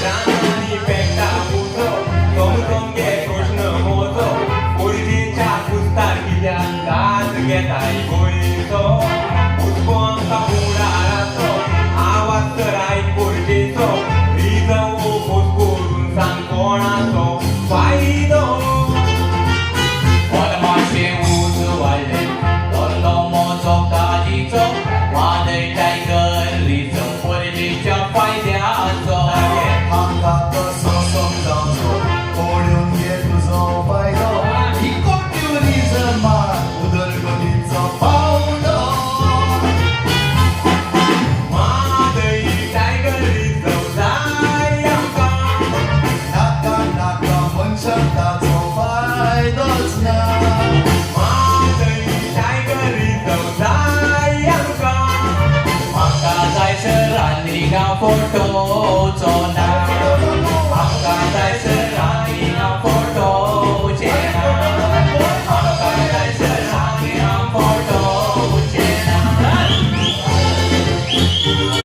रानांनी पेंटा उजो समजोंगे प्रश्न मोजो पोरजीच्या कुस्तार कित्याक दात घेताय गोंयचो उठको आमकां उडाराचो आवाज तर आयक पोरजेचो रिजव फोस करून सांग कोणाचो फायदो मातशें उज वाडलें दोल्लो मोजो काजीचो वादळ टायगर रिजव पोरजेच्या फायद्याचो आमकां कसो समजावचो पळोवन घे तुजो फायदो इकोट्युरिझमाक उदरगतीचो पावलो म्हादय टायगर रिजव जाय आमकां नाका नाका मनशाक ताचो फायदोच ना म्हादय टायगर रिजव जाय आमकां म्हाका जायसर रानरी गांव फोटोचो ना